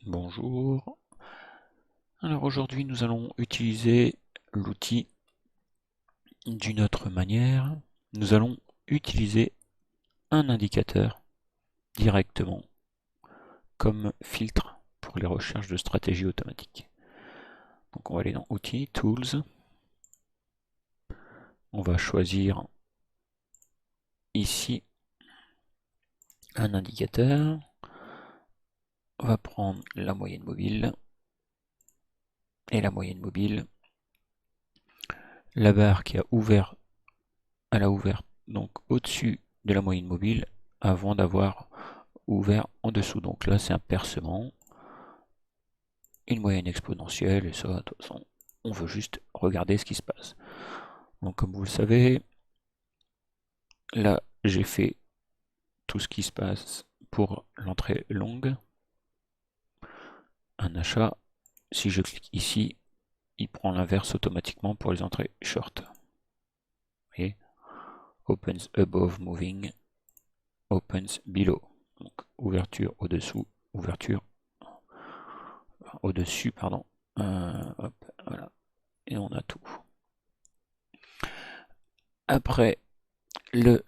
Bonjour. Alors aujourd'hui nous allons utiliser l'outil d'une autre manière. Nous allons utiliser un indicateur directement comme filtre pour les recherches de stratégies automatiques. Donc on va aller dans Outils, Tools. On va choisir ici un indicateur. On va prendre la moyenne mobile. Et la moyenne mobile, la barre qui a ouvert, elle a ouvert donc au-dessus de la moyenne mobile avant d'avoir ouvert en dessous. Donc là c'est un percement, une moyenne exponentielle, et ça de toute façon on veut juste regarder ce qui se passe. Donc comme vous le savez, là j'ai fait tout ce qui se passe pour l'entrée longue, un achat. Si je clique ici, il prend l'inverse automatiquement pour les entrées short. Vous voyez, opens above moving, opens below. Donc ouverture au-dessous, ouverture au-dessus, pardon. Hop, voilà. Et on a tout. Après, le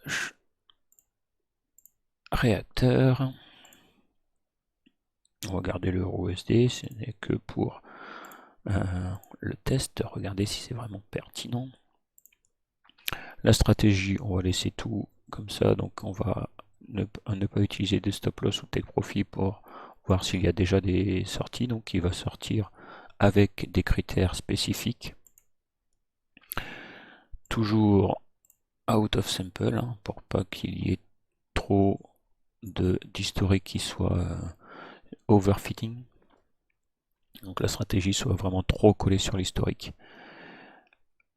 réacteur, on va garder l'euro USD, ce n'est que pour le test, regarder si c'est vraiment pertinent. La stratégie, on va laisser tout comme ça, donc on va ne pas utiliser des stop loss ou take profit pour voir s'il y a déjà des sorties, donc il va sortir avec des critères spécifiques. Toujours out of sample, hein, pour pas qu'il y ait trop d'historique qui soit overfitting. Donc la stratégie soit vraiment trop collée sur l'historique.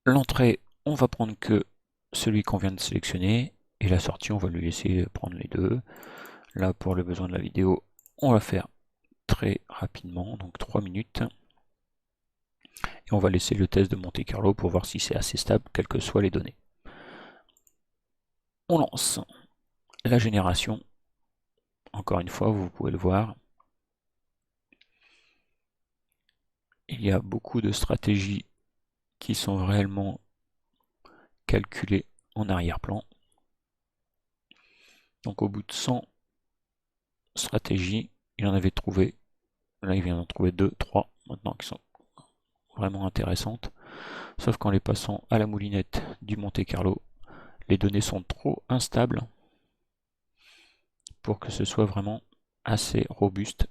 L'entrée, on va prendre que celui qu'on vient de sélectionner, et la sortie, on va lui laisser prendre les deux. Là, pour le besoin de la vidéo, on va faire très rapidement, donc 3 minutes. Et on va laisser le test de Monte Carlo pour voir si c'est assez stable, quelles que soient les données. On lance la génération. Encore une fois, vous pouvez le voir. Il y a beaucoup de stratégies qui sont réellement calculées en arrière-plan. Donc au bout de 100 stratégies, il en avait trouvé, là il vient d'en trouver 2, 3 maintenant qui sont vraiment intéressantes. Sauf qu'en les passant à la moulinette du Monte Carlo, les données sont trop instables pour que ce soit vraiment assez robuste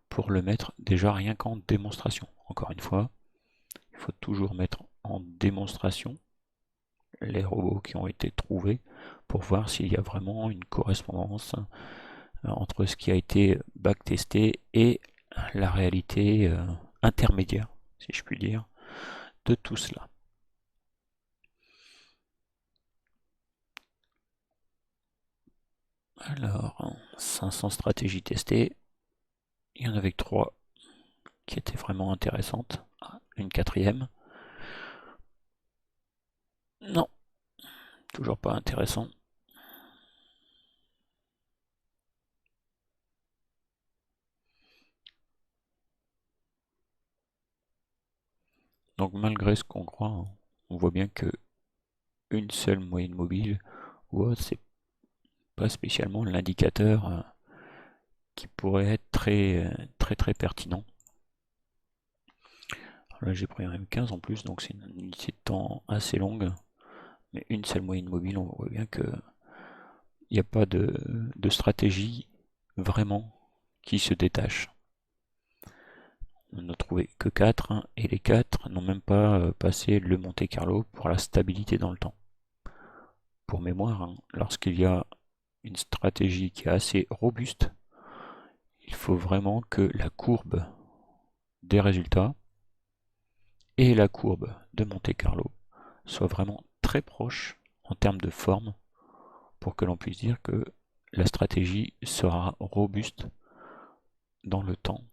pour le mettre déjà rien qu'en démonstration. Encore une fois, il faut toujours mettre en démonstration les robots qui ont été trouvés pour voir s'il y a vraiment une correspondance entre ce qui a été backtesté et la réalité intermédiaire, si je puis dire, de tout cela. Alors, 500 stratégies testées, il y en avait que 3 qui étaient vraiment intéressantes. Une quatrième. Non, toujours pas intéressant. Donc malgré ce qu'on croit, hein, on voit bien que une seule moyenne mobile, c'est pas spécialement l'indicateur qui pourrait être très pertinent. Alors là j'ai pris un M15 en plus, donc c'est une unité de temps assez longue, mais une seule moyenne mobile, on voit bien que il n'y a pas de stratégie vraiment qui se détache. On n'a trouvé que 4, hein, et les 4 n'ont même pas passé le Monte Carlo pour la stabilité dans le temps. Pour mémoire, hein, lorsqu'il y a une stratégie qui est assez robuste, il faut vraiment que la courbe des résultats et la courbe de Monte Carlo soient vraiment très proches en termes de forme pour que l'on puisse dire que la stratégie sera robuste dans le temps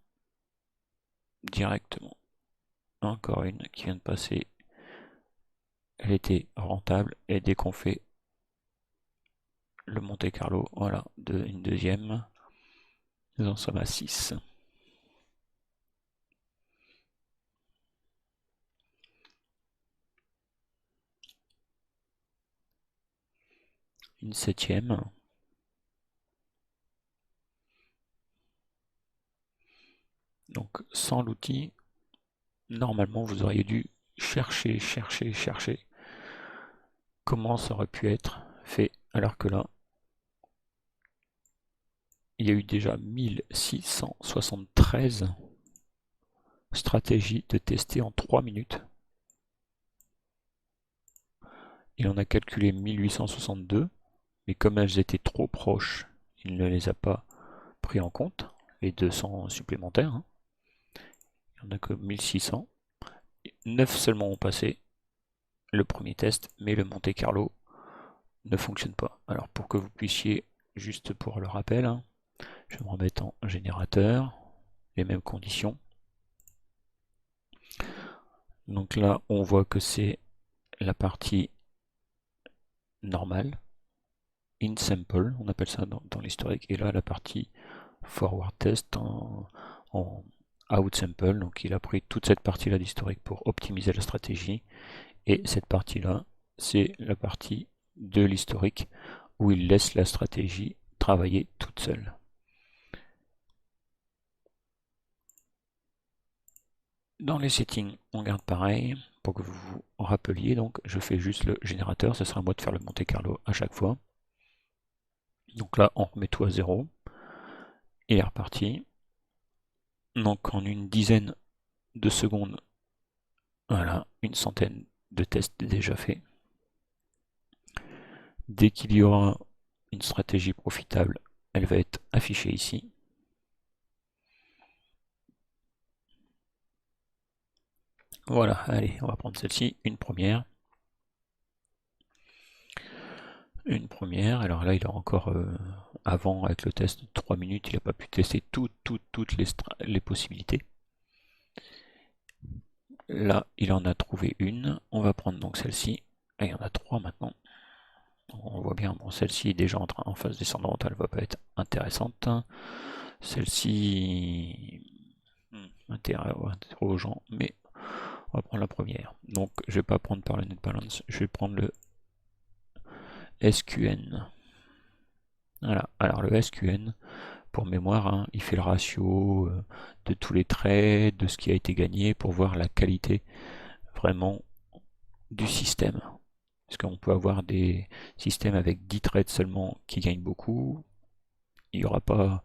directement. Encore une qui vient de passer, elle était rentable, et dès qu'on fait le Monte Carlo, voilà, une deuxième, nous en sommes à 6. une septième. Donc sans l'outil, normalement vous auriez dû chercher comment ça aurait pu être fait, alors que là, il y a eu déjà 1673 stratégies de tester en 3 minutes. Il en a calculé 1862, mais comme elles étaient trop proches, il ne les a pas pris en compte, les 200 supplémentaires. Hein. Il n'y en a que 1600. 9 seulement ont passé le premier test, mais le Monte Carlo ne fonctionne pas. Alors pour que vous puissiez, juste pour le rappel, hein, je vais me remettre en générateur, les mêmes conditions. Donc là, on voit que c'est la partie normale, in sample, on appelle ça dans l'historique, et là la partie forward test en out sample. Donc il a pris toute cette partie-là d'historique pour optimiser la stratégie, et cette partie-là, c'est la partie de l'historique où il laisse la stratégie travailler toute seule. Dans les settings, on garde pareil, pour que vous vous rappeliez, donc je fais juste le générateur, ce sera à moi de faire le Monte Carlo à chaque fois. Donc là, on remet tout à 0, et il est reparti. Donc en une dizaine de secondes, voilà, une centaine de tests déjà faits. Dès qu'il y aura une stratégie profitable, elle va être affichée ici. Voilà, allez, on va prendre celle-ci, une première. Une première, alors là il a encore, avant avec le test de 3 minutes, il n'a pas pu tester toutes les possibilités. Là il en a trouvé une, on va prendre donc celle-ci, et il y en a 3 maintenant. On voit bien, bon celle-ci est déjà en phase descendante, elle va pas être intéressante. Celle-ci, interrogeant, mais on va prendre la première. Donc je vais pas prendre par le net balance, je vais prendre le SQN. Voilà, alors le SQN, pour mémoire, hein, il fait le ratio de tous les trades, de ce qui a été gagné, pour voir la qualité vraiment du système. Parce qu'on peut avoir des systèmes avec 10 trades seulement qui gagnent beaucoup, il n'y aura pas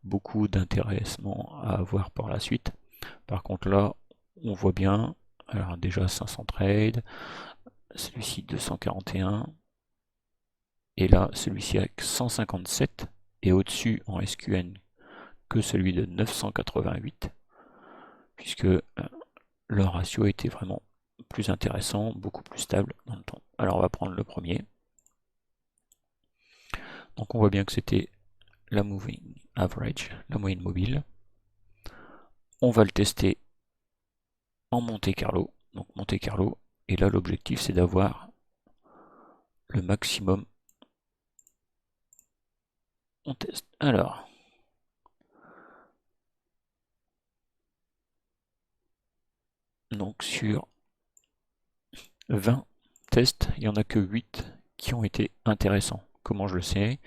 beaucoup d'intéressement à avoir par la suite. Par contre là, on voit bien, alors déjà 500 trades, celui-ci 241, et là celui-ci avec 157, et au-dessus en SQN que celui de 988, puisque le ratio était vraiment plus intéressant, beaucoup plus stable dans le temps. Alors on va prendre le premier. Donc on voit bien que c'était la moving average, la moyenne mobile. On va le tester en Monte Carlo. Donc Monte Carlo, et là l'objectif c'est d'avoir le maximum. On teste. Alors, donc sur 20 tests, il n'y en a que 8 qui ont été intéressants. Comment je le sais?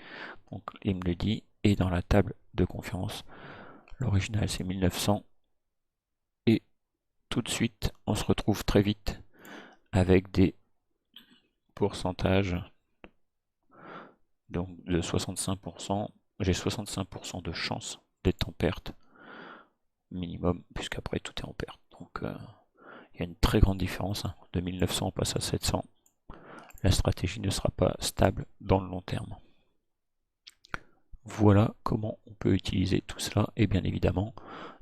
Donc il me le dit, et dans la table de confiance, l'original c'est 1900, et tout de suite on se retrouve très vite avec des pourcentages donc de 65%. J'ai 65% de chance d'être en perte minimum, puisqu'après tout est en perte. Donc il y a une très grande différence, hein. De 1900 on passe à 700. La stratégie ne sera pas stable dans le long terme. Voilà comment on peut utiliser tout cela, et bien évidemment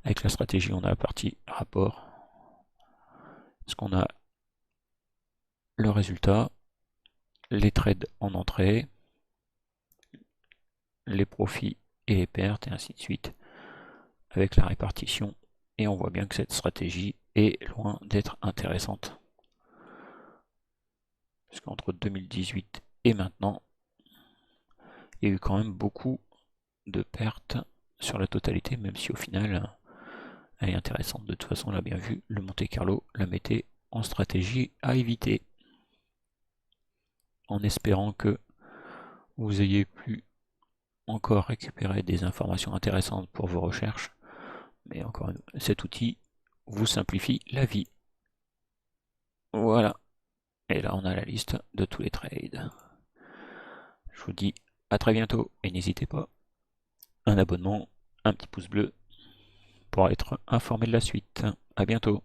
avec la stratégie on a la partie rapport, parce qu'on a le résultat, les trades en entrée, les profits et les pertes, et ainsi de suite, avec la répartition, et on voit bien que cette stratégie est loin d'être intéressante. Parce qu'entre 2018 et maintenant, il y a eu quand même beaucoup de pertes sur la totalité, même si au final, elle est intéressante. De toute façon, on l'a bien vu, le Monte Carlo la mettait en stratégie à éviter, en espérant que vous ayez pu encore récupérer des informations intéressantes pour vos recherches. Mais encore une fois, cet outil vous simplifie la vie. Voilà. Et là, on a la liste de tous les trades. Je vous dis à très bientôt et n'hésitez pas, un abonnement, un petit pouce bleu pour être informé de la suite. À bientôt.